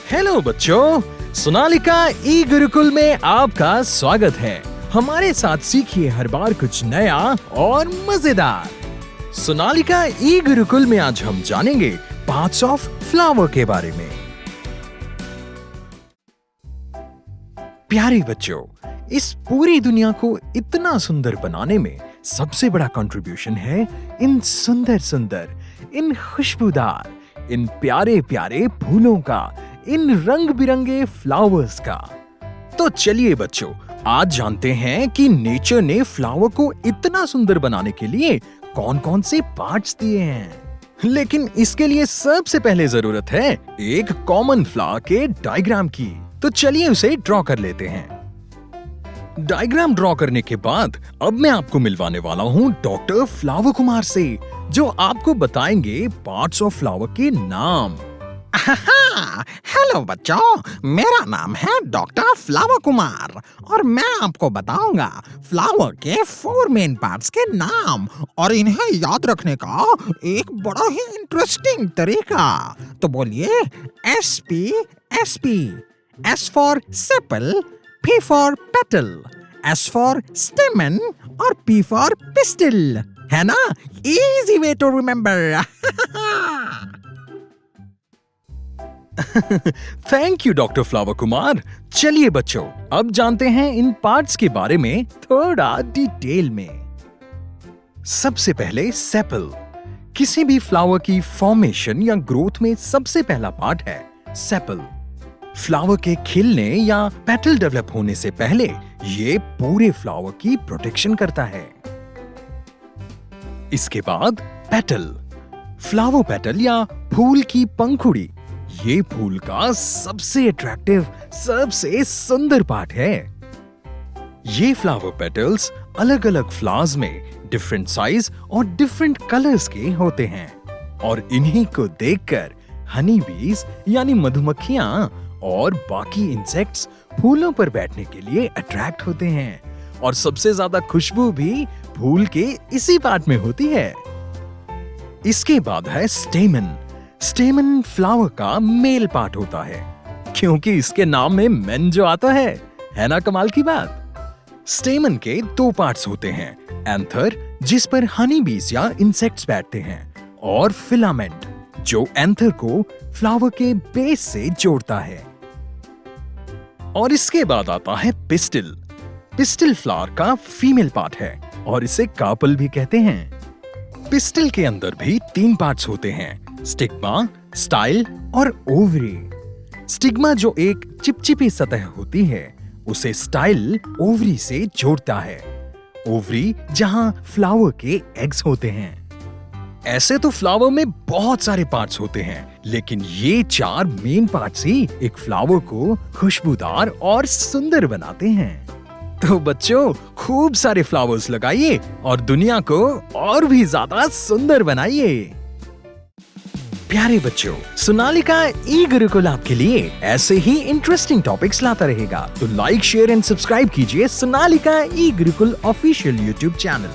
Hello बच्चों, सोनालिका ई गुरुकुल में आपका स्वागत है। हमारे साथ सीखिए हर बार कुछ नया और मजेदार। सोनालिका ई गुरुकुल में आज हम जानेंगे पार्ट्स ऑफ फ्लावर के बारे में। प्यारे बच्चों, इस पूरी दुनिया को इतना सुंदर बनाने में सबसे बड़ा कंट्रीब्यूशन है इन सुंदर सुंदर, इन खुशबूदार, इन प्यारे प्यारे फूलों का, इन रंग बिरंगे फ्लावर्स का। तो चलिए बच्चों, आज जानते हैं कि नेचर ने फ्लावर को इतना सुंदर बनाने के लिए कौन कौन से पार्ट्स दिए हैं। लेकिन इसके लिए सबसे पहले जरूरत है एक कॉमन फ्लावर के डायग्राम की। तो चलिए उसे ड्रॉ कर लेते हैं। डायग्राम ड्रॉ करने के बाद अब मैं आपको मिलवाने वाला हूँ डॉक्टर फ्लावर कुमार से, जो आपको बताएंगे पार्ट्स ऑफ फ्लावर के नाम। हेलो बच्चों, मेरा नाम है डॉक्टर फ्लावर कुमार और मैं आपको बताऊंगा फ्लावर के 4 मेन पार्ट्स के नाम और इन्हें याद रखने का एक बड़ा ही इंटरेस्टिंग तरीका। तो बोलिए SP SP, S for sepal, P for petal, S for stamen और P फॉर पिस्टिल। है ना? Easy way to remember. Thank you doctor flower Kumar. चलिए बच्चों, अब जानते हैं इन पार्ट्स के बारे में थोड़ा डिटेल में। सबसे पहले सेपल। किसी भी फ्लावर की फॉर्मेशन या ग्रोथ में सबसे पहला पार्ट है सेपल। फ्लावर के खिलने या पेटल डेवलप होने से पहले ये पूरे फ्लावर की प्रोटेक्शन करता है। इसके बाद पेटल। फ्लावर पेटल या फूल की पंखुड़ी ये फूल का सबसे अट्रैक्टिव, सबसे सुंदर पार्ट है। ये फ्लावर पेटल्स अलग अलग फ्लावर्स में डिफरेंट साइज और डिफरेंट कलर्स के होते हैं और इन्हीं को देखकर हनी बीज यानी मधुमक्खियां और बाकी इंसेक्ट्स फूलों पर बैठने के लिए अट्रैक्ट होते हैं और सबसे ज्यादा खुशबू भी फूल के इसी पार्ट में होती है। इसके बाद है स्टेमन। स्टेमन फ्लावर का मेल पार्ट होता है क्योंकि इसके नाम में मेन जो आता है ना कमाल की बात। स्टेमन के 2 पार्ट्स होते हैं, एंथर जिस पर हनी बीज या इंसेक्ट्स बैठते हैं और फिलामेंट जो एंथर को फ्लावर के बेस से जोड़ता है। और इसके बाद आता है पिस्टिल। पिस्टिल फ्लावर का फीमेल पार्ट है और इसे कार्पल भी कहते हैं। पिस्टिल के अंदर भी 3 पार्ट्स होते हैं, स्टिग्मा, स्टाइल और ओवरी। स्टिग्मा जो एक चिपचिपी सतह होती है उसे स्टाइल ओवरी से जोड़ता है। ओवरी जहां फ्लावर के एग्स होते हैं। ऐसे तो फ्लावर में बहुत सारे पार्ट्स होते हैं, लेकिन ये 4 मेन पार्ट्स ही एक फ्लावर को खुशबूदार और सुंदर बनाते हैं। तो बच्चों, खूब सारे फ्लावर्स लगाइए और दुनिया को और भी ज्यादा सुंदर बनाइए। प्यारे बच्चों, सोनालिका ई गुरुकुल आपके लिए ऐसे ही इंटरेस्टिंग टॉपिक्स लाता रहेगा। तो लाइक, शेयर एंड सब्सक्राइब कीजिए सोनालिका ई गुरुकुल ऑफिशियल यूट्यूब चैनल।